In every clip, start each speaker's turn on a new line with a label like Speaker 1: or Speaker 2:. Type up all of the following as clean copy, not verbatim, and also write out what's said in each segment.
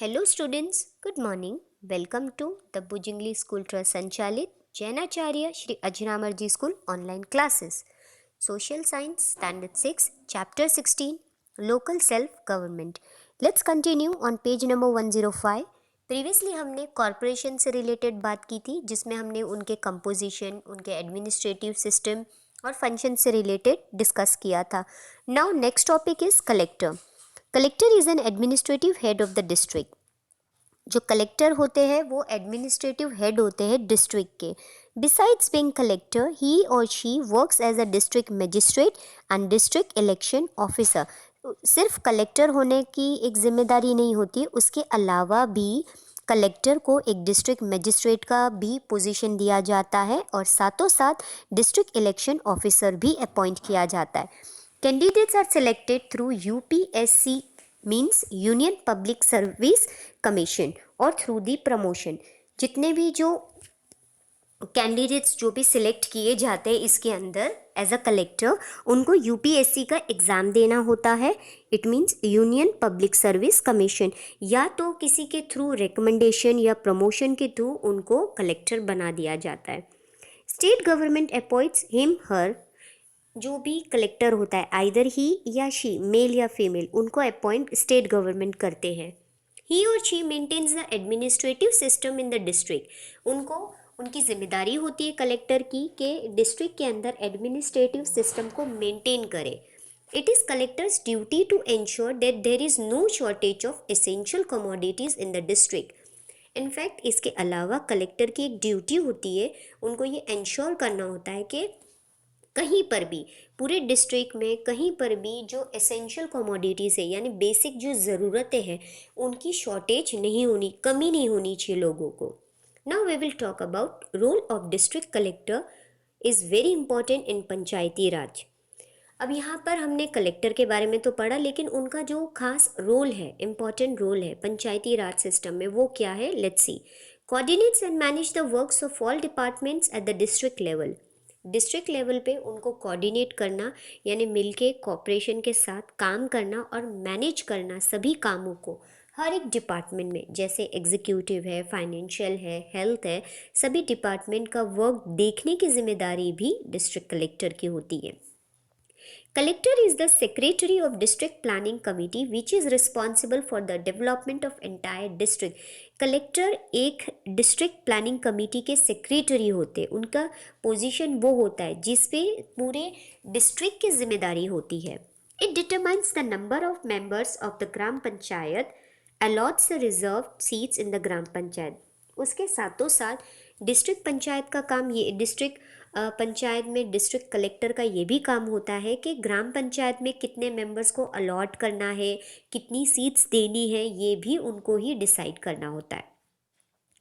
Speaker 1: Hello students, good morning. Welcome to the Bujingli School Trust संचालित जैनाचार्य Shri Ajramarji school online classes social science standard 6 chapter 16 local self government. Let's continue on page number 105. Previously हमने corporation से related बात की थी जिसमें हमने उनके कंपोजिशन, उनके एडमिनिस्ट्रेटिव सिस्टम और फंक्शन से रिलेटेड डिस्कस किया था. Now next topic is collector. Collector is an administrative head of the district. जो कलेक्टर होते हैं वो एडमिनिस्ट्रेटिव हेड होते हैं डिस्ट्रिक्ट के. बिसाइड्स बीइंग कलेक्टर ही और she works as a district magistrate and district election officer. सिर्फ collector होने की एक जिम्मेदारी नहीं होती, उसके अलावा भी कलेक्टर को एक डिस्ट्रिक्ट मजिस्ट्रेट का भी पोजीशन दिया जाता है और साथों साथ डिस्ट्रिक्ट इलेक्शन ऑफिसर भी अपॉइंट किया जाता है. Candidates are selected through UPSC means union public service commission और थ्रू दी प्रमोशन. जितने भी जो कैंडिडेट्स जो भी सिलेक्ट किए जाते हैं इसके अंदर एज अ कलेक्टर, उनको यूपीएससी का एग्ज़ाम देना होता है. It means union public service commission. या तो किसी के थ्रू रिकमेंडेशन या प्रमोशन के थ्रू उनको कलेक्टर बना दिया जाता है. State government appoints him her. जो भी कलेक्टर होता है आइदर ही या शी, मेल या फीमेल, उनको अपॉइंट स्टेट गवर्नमेंट करते हैं. ही और she maintains the administrative system in the district. उनको उनकी जिम्मेदारी होती है कलेक्टर की कि डिस्ट्रिक्ट के अंदर एडमिनिस्ट्रेटिव सिस्टम को मेंटेन करे. It is collector's duty to ensure that there is no shortage of essential commodities in the district. In fact इसके अलावा कलेक्टर की एक ड्यूटी होती है, उनको ये एंश्योर करना होता है कि कहीं पर भी पूरे डिस्ट्रिक्ट में कहीं पर भी जो एसेंशियल कमोडिटीज़ है यानी बेसिक जो ज़रूरतें हैं उनकी शॉर्टेज नहीं होनी, कमी नहीं होनी चाहिए लोगों को. Now we will talk about role of district collector is very important in panchayati raj. अब यहाँ पर हमने कलेक्टर के बारे में तो पढ़ा, लेकिन उनका जो खास रोल है, इम्पॉर्टेंट रोल है पंचायती राज सिस्टम में, वो क्या है? Let's see. Coordinates and manage the works of all departments at the district level. District level पे उनको कोऑर्डिनेट करना यानी मिलके कॉपरेशन के साथ काम करना और मैनेज करना सभी कामों को हर एक डिपार्टमेंट में, जैसे एग्जीक्यूटिव है, फाइनेंशियल है, हेल्थ है, सभी डिपार्टमेंट का वर्क देखने की जिम्मेदारी भी डिस्ट्रिक्ट कलेक्टर की होती है. Collector is the secretary of district planning committee which is responsible for the development of entire district. Collector एक डिस्ट्रिक्ट प्लानिंग कमेटी के सेक्रेटरी होते, उनका पोजीशन वो होता है जिस पे पूरे डिस्ट्रिक्ट की जिम्मेदारी होती है. It determines the number of members of the gram panchayat, allots the reserve seats in the gram panchayat. उसके साथों साथ डिस्ट्रिक्ट पंचायत का काम, ये डिस्ट्रिक्ट पंचायत में डिस्ट्रिक्ट कलेक्टर का ये भी काम होता है कि ग्राम पंचायत में कितने मेंबर्स को अलॉट करना है, कितनी सीट्स देनी है, ये भी उनको ही डिसाइड करना होता है.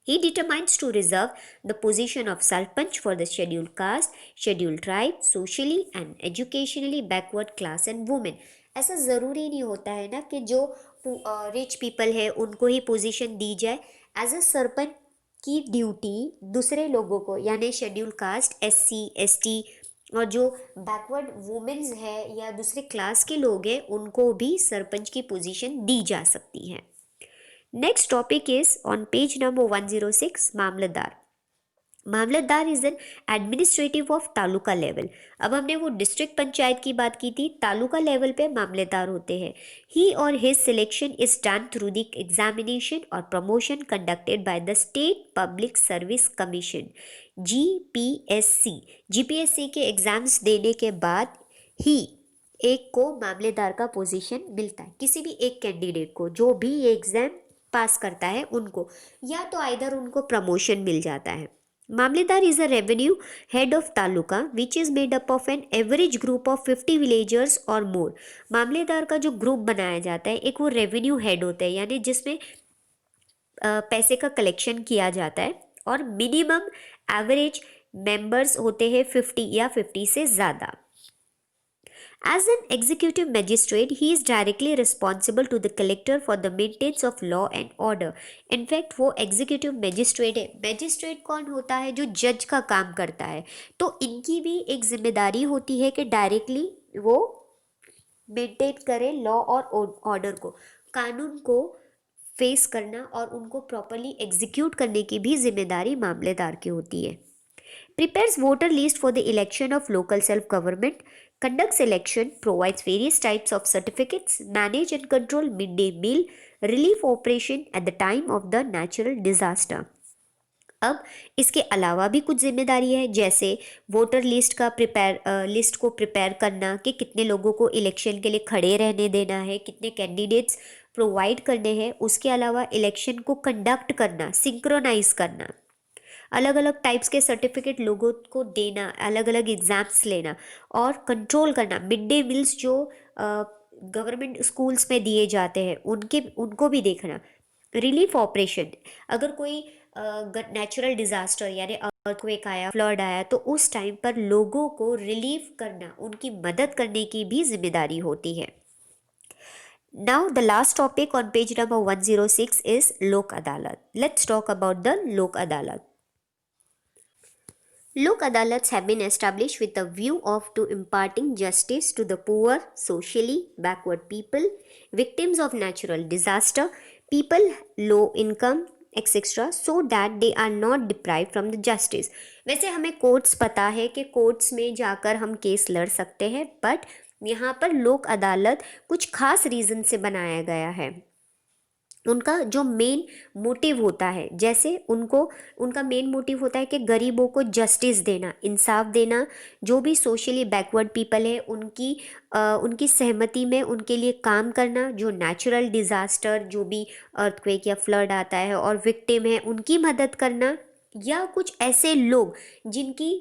Speaker 1: He determines to reserve the position of sarpanch for the scheduled caste, scheduled tribe, socially and educationally backward class and women. ऐसा ज़रूरी नहीं होता है ना कि जो रिच पीपल है उनको ही पोजीशन दी जाए. एज अ सरपंच की ड्यूटी दूसरे लोगों को यानी शेड्यूल कास्ट, एससी, एसटी और जो बैकवर्ड वुमेन्स है या दूसरे क्लास के लोग हैं उनको भी सरपंच की पोजीशन दी जा सकती है. Next topic is on page number 106 Mamlatdar. Mamlatdar is an administrative of taluka level. अब हमने वो डिस्ट्रिक्ट पंचायत की बात की थी, तालुका लेवल पे मामलतदार होते हैं. ही और his selection is done through the examination और promotion conducted by the state public service commission, GPSC. GPSC के एग्जाम्स देने के बाद ही एक को मामलेदार का पोजीशन मिलता है. किसी भी एक कैंडिडेट को जो भी ये एग्जाम पास करता है उनको, या तो आइदर उनको प्रमोशन मिल जाता है. मामलेदार is a revenue head of taluka which is made up of an average group of 50 villagers और मोर. मामलेदार का जो ग्रुप बनाया जाता है एक वो रेवेन्यू हेड होता है यानी जिसमें पैसे का कलेक्शन किया जाता है और मिनिमम एवरेज मेंबर्स होते हैं 50 या 50 से ज़्यादा. As an executive magistrate, he is directly responsible to the collector for the maintenance of law and order. In fact, वो executive magistrate है. Magistrate कौन होता है? जो जज का काम करता है. तो इनकी भी एक जिम्मेदारी होती है कि डायरेक्टली वो मेंटेन करे लॉ और ऑर्डर को, कानून को फेस करना और उनको प्रॉपरली एग्जीक्यूट करने की भी जिम्मेदारी मामलेदार की होती है। Prepares voter list for the election of local self-government, conducts election, provides various types of certificates, manage and control midday meal, relief operation at the time of the natural disaster. अब इसके अलावा भी कुछ जिम्मेदारी है, जैसे वोटर लिस्ट को prepare करना कि कितने लोगों को इलेक्शन के लिए खड़े रहने देना है, कितने कैंडिडेट्स प्रोवाइड करने हैं। उसके अलावा इलेक्शन को कंडक्ट करना, सिंक्रोनाइज करना, अलग अलग टाइप्स के सर्टिफिकेट लोगों को देना, अलग अलग एग्ज़ाम्स लेना और कंट्रोल करना। मिड डे मील्स जो गवर्नमेंट स्कूल्स में दिए जाते हैं उनको भी देखना। रिलीफ ऑपरेशन, अगर कोई नेचुरल डिज़ास्टर यानी अर्थक्वेक आया, फ्लड आया, तो उस टाइम पर लोगों को रिलीफ करना, उनकी मदद करने की भी जिम्मेदारी होती है। Now the last topic on page number 106 is Lok Adalat. Let's talk about the Lok Adalat. Lok Adalats have been established with a view of to imparting justice to the poor, socially backward people, victims of natural disaster, people low income, etc. so that they are not deprived from the justice. वैसे हमें courts पता है कि courts में जाकर हम case लड़ सकते हैं, बट यहाँ पर लोक अदालत कुछ खास रीज़न से बनाया गया है। उनका जो मेन मोटिव होता है, जैसे उनका मेन मोटिव होता है कि गरीबों को जस्टिस देना, इंसाफ देना, जो भी सोशली बैकवर्ड पीपल है उनकी सहमति में उनके लिए काम करना, जो नेचुरल डिज़ास्टर, जो भी अर्थक्वेक या फ्लड आता है और विक्टिम है उनकी मदद करना, या कुछ ऐसे लोग जिनकी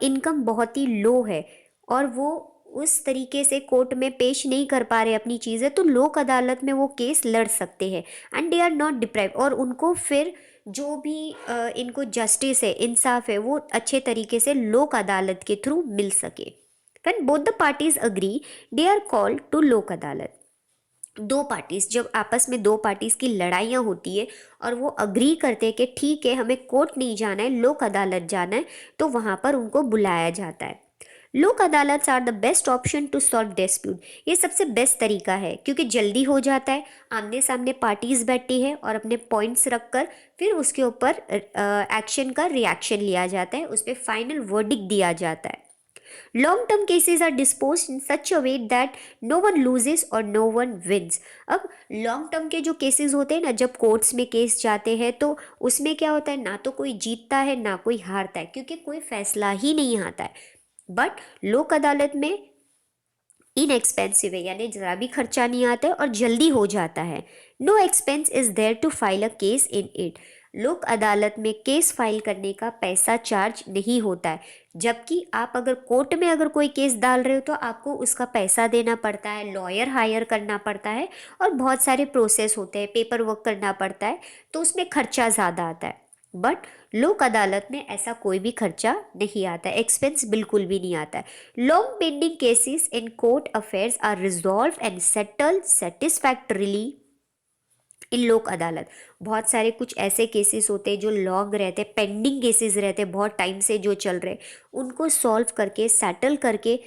Speaker 1: इनकम बहुत ही लो है और वो उस तरीके से कोर्ट में पेश नहीं कर पा रहे अपनी चीज़ें, तो लोक अदालत में वो केस लड़ सकते हैं and they are not deprive, और उनको फिर जो भी इनको जस्टिस है, इंसाफ है, वो अच्छे तरीके से लोक अदालत के थ्रू मिल सके। When both the parties agree they are called to Lok Adalat. दो पार्टीज, जब आपस में दो पार्टीज की लड़ाइयाँ होती है और वो अग्री करते हैं कि ठीक है हमें कोर्ट नहीं जाना है, लोक अदालत जाना है, तो वहाँ पर उनको बुलाया जाता है। Lok Adalat are the best option to solve dispute. ये सबसे बेस्ट तरीका है क्योंकि जल्दी हो जाता है, आमने सामने पार्टीज बैठती है और अपने पॉइंट्स रखकर फिर उसके ऊपर एक्शन का रिएक्शन लिया जाता है, उस पर फाइनल वर्डिक्ट दिया जाता है। Long term cases are dispose in such a way that no one loses और नो वन विन्स। अब लॉन्ग टर्म के जो केसेस होते हैं ना, जब कोर्ट्स में केस जाते हैं तो उसमें क्या होता है, ना तो कोई जीतता है ना कोई हारता है, क्योंकि कोई फैसला ही नहीं आता है। बट लोक अदालत में इनएक्सपेंसिव है, यानी ज़रा भी खर्चा नहीं आता है और जल्दी हो जाता है। No expense is there to file a case in it. Lok Adalat में केस फाइल करने का पैसा चार्ज नहीं होता है, जबकि आप अगर कोर्ट में अगर कोई केस डाल रहे हो तो आपको उसका पैसा देना पड़ता है, लॉयर हायर करना पड़ता है और बहुत सारे प्रोसेस होते हैं, पेपर वर्क करना पड़ता है, तो उसमें खर्चा ज़्यादा आता है। बट लोक अदालत में ऐसा कोई भी खर्चा नहीं आता है, एक्सपेंस बिल्कुल भी नहीं आता है। Long pending cases in court affairs are resolve and settled satisfactorily in Lok Adalat. बहुत सारे कुछ ऐसे केसेस होते हैं जो लॉन्ग रहते हैं, पेंडिंग केसेस रहते हैं, बहुत टाइम से जो चल रहे, उनको सॉल्व करके, सेटल करके,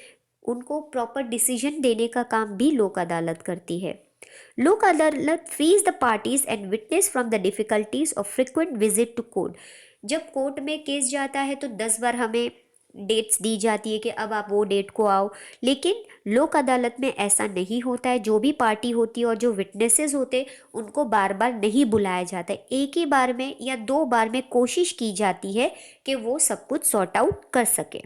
Speaker 1: उनको प्रॉपर डिसीजन देने का काम भी लोक अदालत करती है। Lok Adalat frees the parties and witness from the difficulties of frequent visit to court. जब कोर्ट में केस जाता है तो 10 बार हमें डेट्स दी जाती है कि अब आप वो डेट को आओ, लेकिन लोक अदालत में ऐसा नहीं होता है। जो भी पार्टी होती है और जो विटनेसेस होते हैं उनको बार बार नहीं बुलाया जाता है, एक ही बार में या 2 बार में कोशिश की जाती है कि वो सब कुछ सॉर्ट आउट कर सके।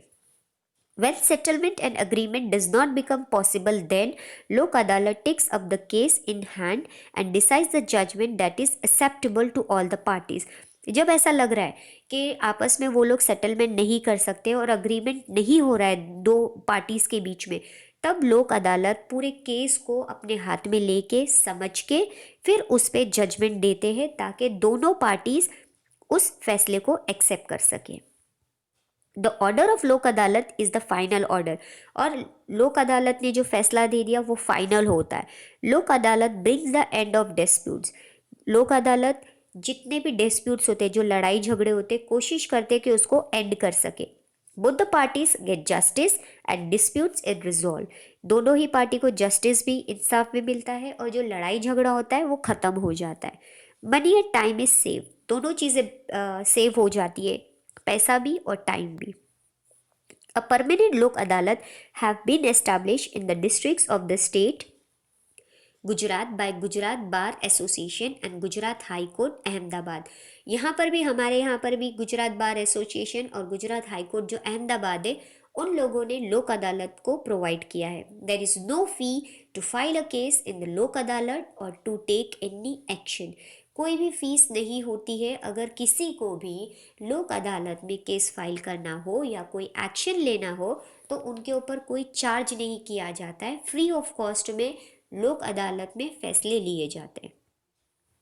Speaker 1: When settlement and agreement does not become possible, then Lok Adalat takes up the case in hand and decides the judgment that is acceptable to all the parties. जब ऐसा लग रहा है कि आपस में वो लोग सेटलमेंट नहीं कर सकते और अग्रीमेंट नहीं हो रहा है दो पार्टीज के बीच में, तब लोक अदालत पूरे केस को अपने हाथ में लेके समझ के फिर उस पर जजमेंट देते हैं ताकि दोनों पार्टीज उस फैसले को एक्सेप्ट कर सकें। द ऑर्डर ऑफ लोक अदालत इज़ द फाइनल ऑर्डर, और लोक अदालत ने जो फैसला दे दिया वो फाइनल होता है। लोक अदालत brings the end of disputes. लोक अदालत जितने भी डिस्प्यूट्स होते हैं, जो लड़ाई झगड़े होते हैं, कोशिश करते हैं कि उसको एंड कर सके। Both the parties gate justice and disputes is resolve. दोनों ही पार्टी को जस्टिस भी, इंसाफ भी मिलता है और जो लड़ाई झगड़ा होता है वो ख़त्म हो जाता है। Money and time is save, दोनों चीज़ें सेव हो जाती है, पैसा भी और टाइम भी। A permanent लोक अदालत have been established in the districts of the state Gujarat by Gujarat bar association and Gujarat high court Ahmedabad. यहाँ पर भी, हमारे यहाँ पर भी गुजरात बार एसोसिएशन और गुजरात हाई कोर्ट जो अहमदाबाद है, उन लोगों ने लोक अदालत को प्रोवाइड किया है। There is no fee to file a case in the Lok Adalat और टू टेक एनी एक्शन। कोई भी फीस नहीं होती है अगर किसी को भी लोक अदालत में केस फाइल करना हो या कोई एक्शन लेना हो, तो उनके ऊपर कोई चार्ज नहीं किया जाता है। फ्री ऑफ कॉस्ट में लोक अदालत में फैसले लिए जाते हैं।